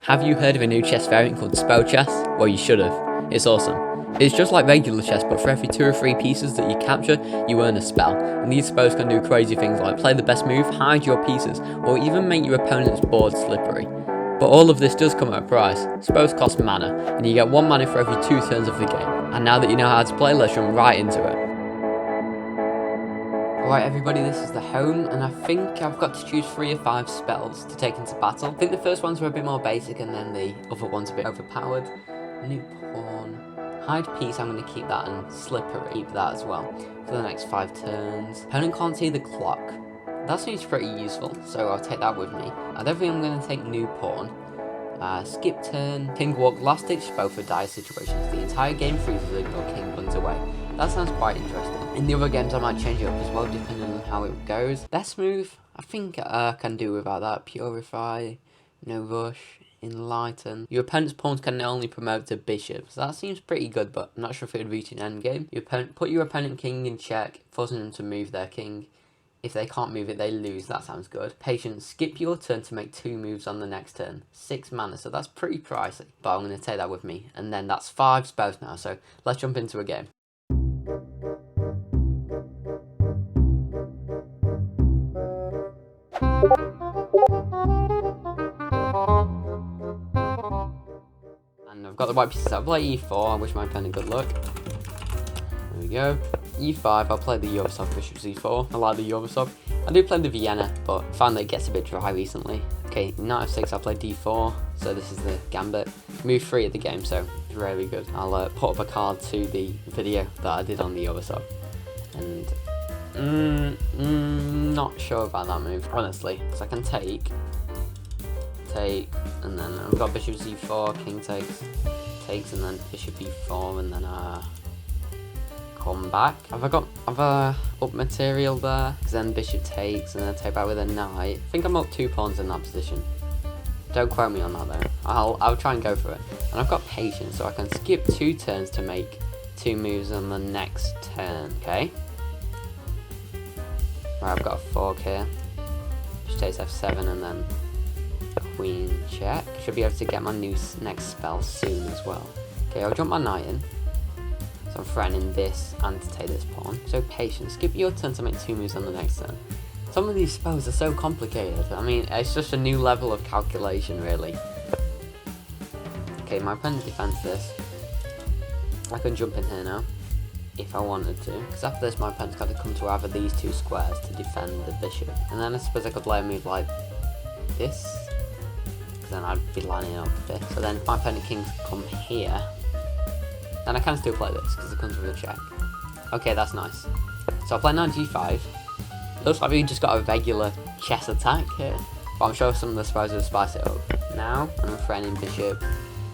Have you heard of a new chess variant called SpellChess? Well, you should have. It's awesome. It's just like regular chess, but for every 2 or 3 pieces that you capture, you earn a spell. And these spells can do crazy things like play the best move, hide your pieces, or even make your opponent's board slippery. But all of this does come at a price. Spells cost mana, and you get 1 mana for every 2 turns of the game. And now that you know how to play, let's jump right into it. Alright everybody, this is the home, and I think I've got to choose 3 or 5 spells to take into battle. I think the first ones were a bit more basic, and then the other ones a bit overpowered. New pawn. Hide piece, I'm going to keep that, and slippery, keep that as well. For the next 5 turns. Opponent can't see the clock. That seems pretty useful, so I'll take that with me. I don't think I'm going to take new pawn. Skip turn. King walk, last ditch spell for dire situations. The entire game freezes and your king runs away. That sounds quite interesting. In the other games I might change it up as well, depending on how it goes. Best move, I think I can do without that. Purify, no rush, enlighten. Your opponent's pawns can only promote to bishops. That seems pretty good, but I'm not sure if it would reach an endgame. Put your opponent king in check, forcing them to move their king. If they can't move it, they lose. That sounds good. Patience. Skip your turn to make 2 moves on the next turn. 6 mana, so that's pretty pricey. But I'm going to take that with me. And then that's 5 spells now, so let's jump into a game. And I've got the white pieces. I'll play e4. I wish my opponent good luck. There we go. e5, I'll play the Yugoslav bishop c4. I like the Yugoslav. I do play the Vienna, but I find that it gets a bit dry recently. Okay, knight f6, I'll play d4. So this is the Gambit. Move 3 at the game, so it's really good. I'll put up a card to the video that I did on the Yugoslav. And not sure about that move, honestly. So I can take, and then I've got bishop c4, king takes, and then bishop e4, and then come back. Have I up material there? Because then bishop takes, and then I take back with a knight. I think I'm up 2 pawns in that position. Don't quote me on that though. I'll try and go for it. And I've got patience, so I can skip 2 turns to make 2 moves on the next turn. Okay. Right, I've got a fork here. Which takes f7, and then queen check. Should be able to get my next spell soon as well. Okay, I'll jump my knight in. So I'm threatening this and to take this pawn. So patience. Skip your turn to make 2 moves on the next turn. Some of these spells are so complicated. I mean, it's just a new level of calculation, really. Okay, my opponent defends this. I can jump in here now, if I wanted to. Because after this, my opponent's got to come to either these 2 squares to defend the bishop. And then I suppose I could play a move like this. Because then I'd be lining up this. So then if my opponent king come here, and I can still play this because it comes with a check. Okay, that's nice. So I'll play knight g5. Looks like we just got a regular chess attack here. But I'm sure some of the spells will spice it up. Now, I'm threatening bishop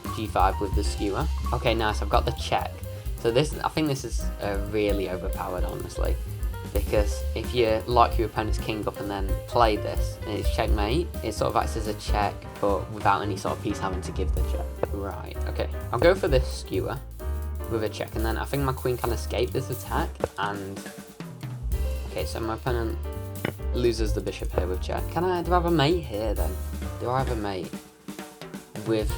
g5 with the skewer. Okay, nice. I've got the check. So this, I think this is really overpowered, honestly. Because if you lock your opponent's king up and then play this, and it's checkmate, it sort of acts as a check, but without any sort of piece having to give the check. Right, okay. I'll go for this skewer with a check, and then I think my queen can escape this attack, and okay, so my opponent loses the bishop here with check. Do I have a mate here then? Do I have a mate with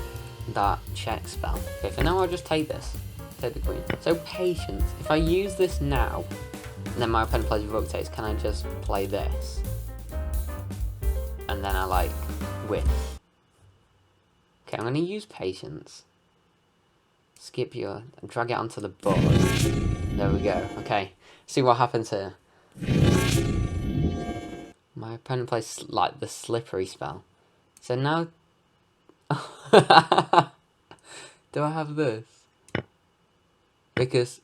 that check spell? Okay, for now I'll just take this, take the queen. So patience, if I use this now, and then my opponent plays rotates, can I just play this? And then I like win. Okay, I'm gonna use patience. Skip your, drag it onto the board. There we go. Okay, see what happens here. My opponent plays like the slippery spell. So now, do I have this? Because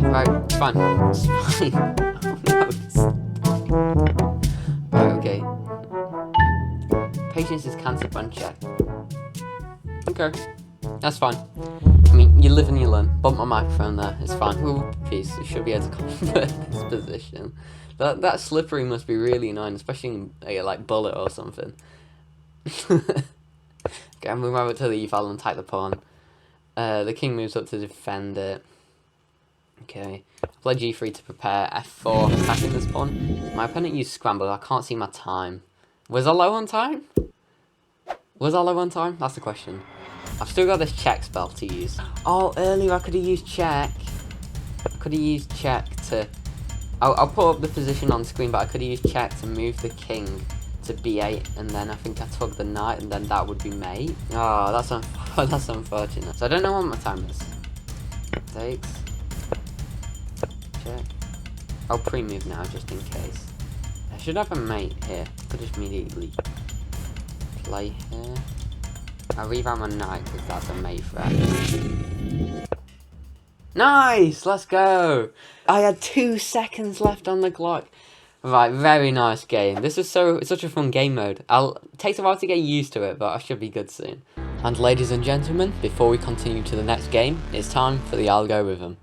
right, it's fine. It's fine. Oh, no. Right, okay. Patience is cancelled on check. Okay, that's fine. I mean, you live and you learn. Bump my microphone there. It's fine. Ooh, peace. You should be able to convert this position. That slippery must be really annoying, especially in like bullet or something. Okay, I'm moving over to the e-file and type the pawn. The king moves up to defend it. Okay, play g3 to prepare, f4, attacking this pawn. My opponent used scramble, I can't see my time. Was I low on time? Was I low on time? That's the question. I've still got this check spell to use. Oh, earlier I could have used check. I could have used check to... I'll put up the position on screen, but I could have used check to move the king to b8, and then I think I took the knight, and then that would be mate. Oh, that's unfortunate. So I don't know what my time is. Takes. Check. I'll pre-move now, just in case. I should have a mate here. Could just immediately play here. I'll reroute my knight, because that's a mate threat. Nice! Let's go! I had 2 seconds left on the clock. Right, very nice game. This is such a fun game mode. It takes a while to get used to it, but I should be good soon. And ladies and gentlemen, before we continue to the next game, it's time for the Algo-Rhythm.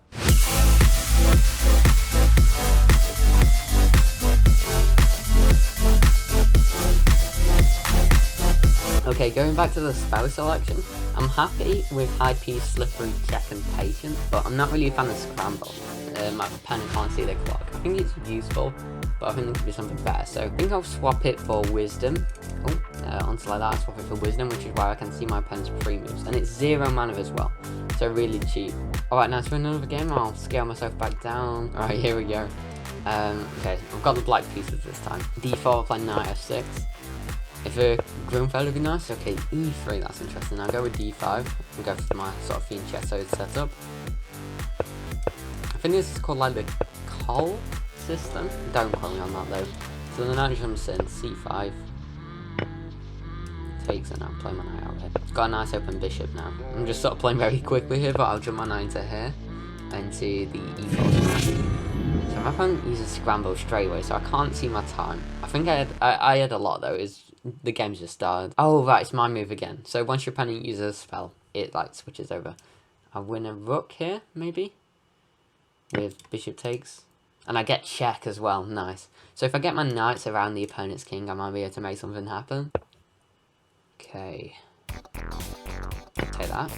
Okay, going back to the spell selection, I'm happy with high P, slippery, check and patience, but I'm not really a fan of scramble. My opponent can't see the clock. I think it's useful, but I think there could be something better. So I think I'll swap it for wisdom. Onto like that, I'll swap it for wisdom, which is why I can see my opponent's pre-moves. And it's 0 mana as well, so really cheap. Alright, now to another game, I'll scale myself back down. Alright, here we go. Okay, I've got the black pieces this time. D4, play knight f6. If a Grunfeld would be nice, okay, e3, that's interesting. I'll go with d5 and go for my sort of fiend chess setup. I think this is called like the Cole system. Don't quote me on that though. So the knight jumps in, c5. Takes and I'll play my knight out here. Got a nice open bishop now. I'm just sort of playing very quickly here, but I'll jump my knight into here, into the e4 square. So my opponent uses scramble straight away, so I can't see my time. I think I had a lot though. The game's just started. Oh right, it's my move again. So once your opponent uses a spell, it like switches over. I win a rook here, maybe, with bishop takes, and I get check as well. Nice. So if I get my knights around the opponent's king, I might be able to make something happen. Okay. Take that.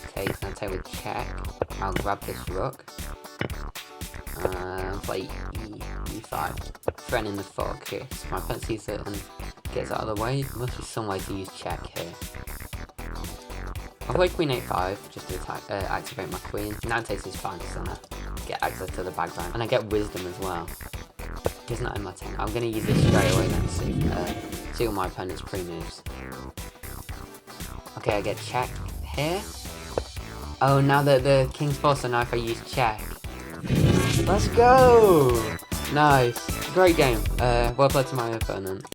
Okay, can I take with check? I'll grab this rook. Play e5. Threatening the fork here. So my opponent sees it and gets out of the way. There must be some way to use check here. I'll play queen a5 just to activate my queen. Now takes is fine, so I get access to the background. And I get wisdom as well. He's not in my team. I'm going to use this straight away then to see all my opponent's pre-moves. Okay, I get check here. Oh, now that the king's forced, so now if I use check. Let's go! Nice. Great game. Well played to my opponent.